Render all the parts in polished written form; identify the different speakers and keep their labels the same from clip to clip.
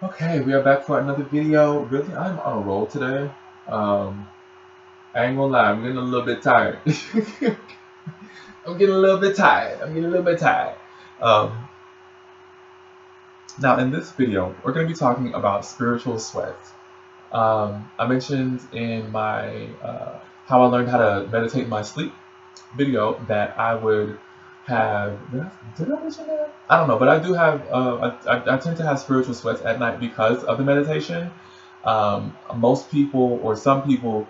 Speaker 1: Okay, we are back for another video. Really, I'm on a roll today. Um, I ain't gonna lie, I'm getting a little bit tired. I'm getting a little bit tired. I'm getting a little bit tired. Um, Now, in this video, we're gonna be talking about spiritual sweat. I mentioned in my how I learned how to meditate in my sleep video that I would have. Did I mention that? I don't know, but I do have. I tend to have spiritual sweats at night because of the meditation. Most people, or some people,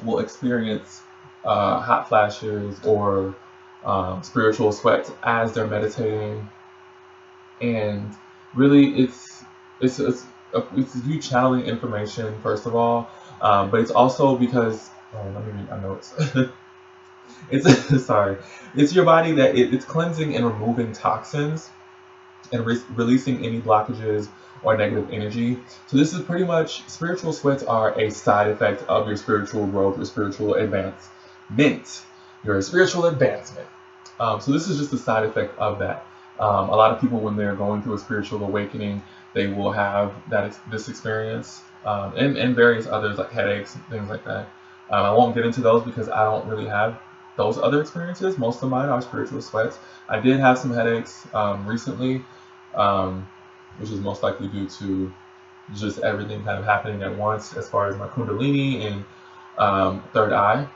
Speaker 1: will experience hot flashes or spiritual sweats as they're meditating, and really, it's you channeling information first of all, but it's also because. Oh, let me read my notes. It's sorry. It's your body that it's cleansing and removing toxins and releasing any blockages or negative energy. So this is pretty much spiritual sweats are a side effect of your spiritual growth, your spiritual advancement, your spiritual advancement. So this is just a side effect of that. A lot of people, when they're going through a spiritual awakening, they will have this experience, and various others like headaches and things like that. I won't get into those because I don't really have those other experiences. Most of mine are spiritual sweats. I did have some headaches recently, um, which is most likely due to just everything kind of happening at once as far as my kundalini and third eye.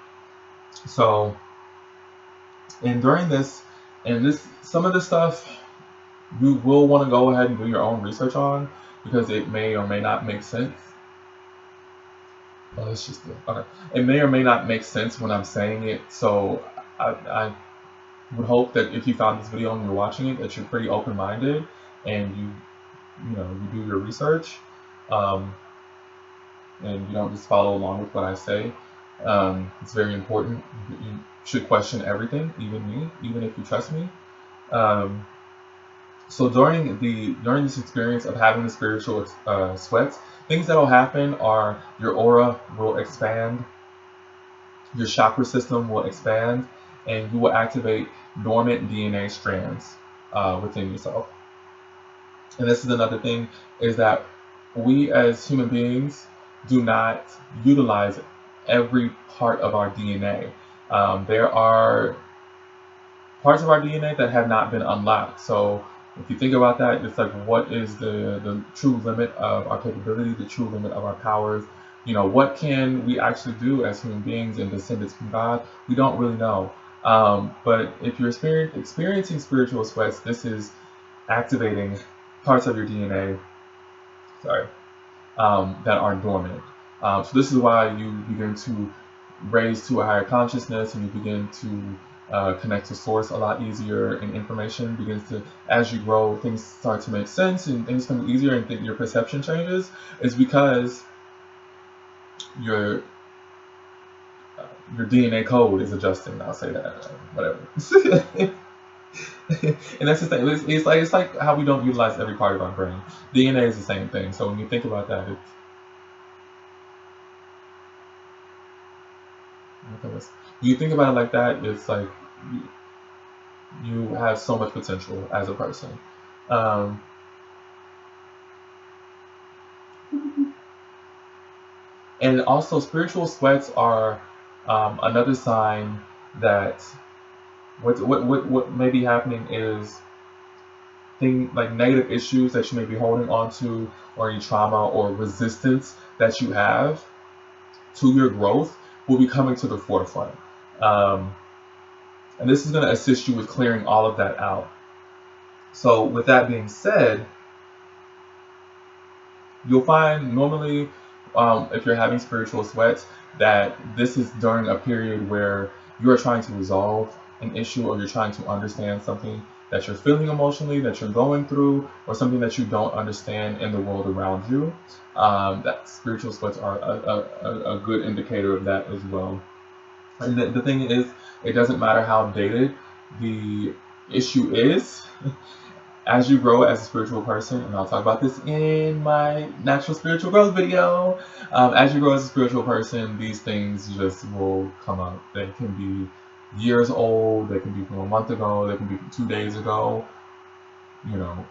Speaker 1: So, and during this, and this, some of the stuff you will want to go ahead and do your own research on because it may or may not make sense. Oh, it's just okay. It may or may not make sense when I'm saying it. So I would hope that if you found this video and you're watching it, that you're pretty open-minded and you do your research, um, and you don't just follow along with what I say. It's very important. You should question everything, even me, even if you trust me. Um, so during this experience of having the spiritual sweats, things that will happen are your aura will expand, your chakra system will expand, and you will activate dormant DNA strands within yourself. And this is another thing, is that we as human beings do not utilize every part of our DNA. There are parts of our DNA that have not been unlocked. So if you think about that, it's like, what is the true limit of our capability, the true limit of our powers? What can we actually do as human beings and descendants from God? We don't really know. But if you're experiencing spiritual sweats, this is activating parts of your DNA, sorry, that are dormant. So this is why you begin to raise to a higher consciousness, and you begin to connect to source a lot easier, and information begins to, as you grow, things start to make sense and things become easier, and your perception changes. Is because your your DNA code is adjusting. I'll say that, whatever. And that's the thing. It's like how we don't utilize every part of our brain. DNA is the same thing. So when you think about that, when you think about it like that, it's like you, you have so much potential as a person. Um, and also, spiritual sweats are another sign that what may be happening is thing like negative issues that you may be holding on to, or any trauma or resistance that you have to your growth will be coming to the forefront. Um, and this is going to assist you with clearing all of that out. So, with that being said, you'll find normally, if you're having spiritual sweats, that this is during a period where you're trying to resolve an issue, or you're trying to understand something that you're feeling emotionally, that you're going through, or something that you don't understand in the world around you. That spiritual sweats are a good indicator of that as well. And the thing is, it doesn't matter how dated the issue is. As you grow as a spiritual person, and I'll talk about this in my natural spiritual growth video, as you grow as a spiritual person, these things just will come up. They can be years old, they can be from a month ago, they can be from 2 days ago. You know,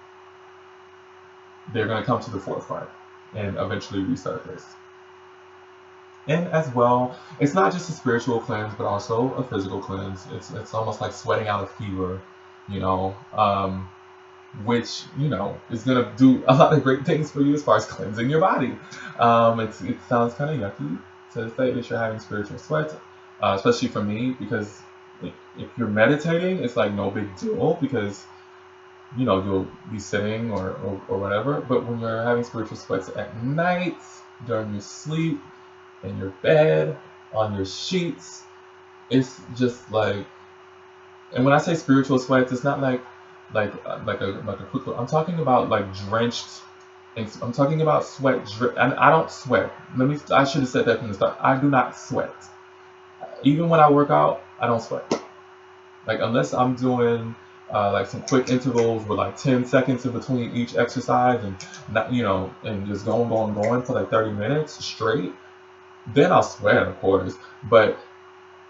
Speaker 1: they're going to come to the forefront and eventually resurface. And as well, it's not just a spiritual cleanse, but also a physical cleanse. It's almost like sweating out a fever, you know, which is gonna do a lot of great things for you as far as cleansing your body. It sounds kind of yucky to say that you're having spiritual sweat, especially for me, because if you're meditating, it's like no big deal because you'll be sitting or whatever. But when you're having spiritual sweats at night, during your sleep, in your bed, on your sheets, it's just like. And when I say spiritual sweats, it's not like a quick. I'm talking about like drenched. And I'm talking about sweat drip. And I don't sweat. I should have said that from the start. I do not sweat. Even when I work out, I don't sweat. Like unless I'm doing like some quick intervals with like 10 seconds in between each exercise and not and just going for like 30 minutes straight, then I'll sweat, of course. But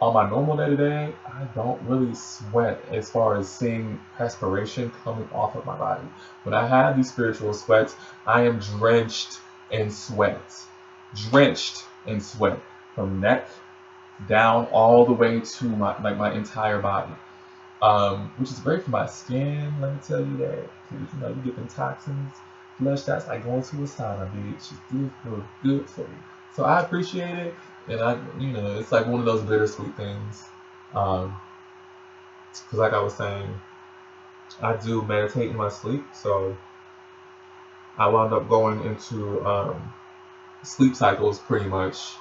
Speaker 1: on my normal day to day, I don't really sweat as far as seeing perspiration coming off of my body. When I have these spiritual sweats, I am drenched in sweat. Drenched in sweat from neck down all the way to my entire body. Which is great for my skin, let me tell you that. Because you get them toxins flushed. That's like going to a sauna, bitch. It feels good for you. So I appreciate it. And it's like one of those bittersweet things. Because like I was saying, I do meditate in my sleep, so I wound up going into sleep cycles pretty much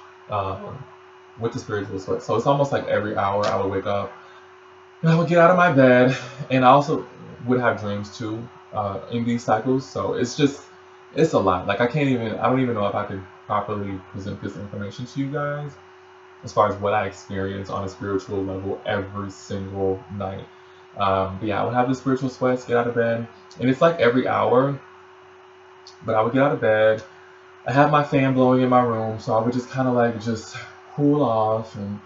Speaker 1: with the spiritual sweat. So it's almost like every hour I would wake up and I would get out of my bed, and I also would have dreams too in these cycles. So it's a lot. Like I don't even know if I could properly present this information to you guys as far as what I experience on a spiritual level every single night. But yeah, I would have the spiritual sweats, get out of bed, and it's like every hour. But I would get out of bed. I have my fan blowing in my room, so I would just kind of like just cool off and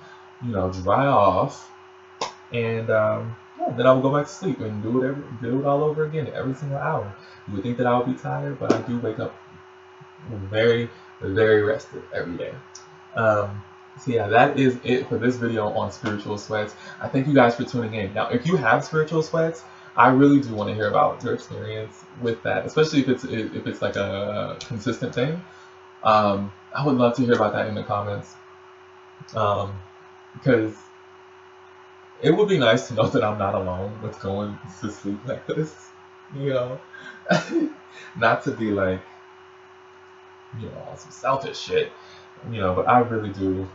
Speaker 1: dry off, and yeah, then I would go back to sleep and do it all over again every single hour. You would think that I would be tired, but I do wake up very, very rested every day. So yeah, that is it for this video on spiritual sweats. I thank you guys for tuning in. Now, if you have spiritual sweats, I really do want to hear about your experience with that, especially if it's like a consistent thing. I would love to hear about that in the comments, because it would be nice to know that I'm not alone with going to sleep like this. You know, not to be like on some selfish shit. But I really do.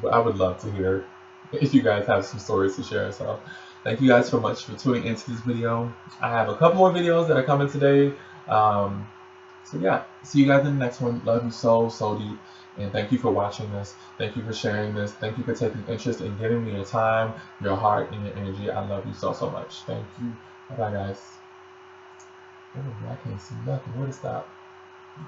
Speaker 1: But I would love to hear if you guys have some stories to share. So thank you guys so much for tuning into this video. I have a couple more videos that are coming today. So yeah, see you guys in the next one. Love you so, so deep. And thank you for watching this. Thank you for sharing this. Thank you for taking interest in giving me your time, your heart, and your energy. I love you so, so much. Thank you. Bye-bye, guys. Oh, I can't see nothing. Where to stop?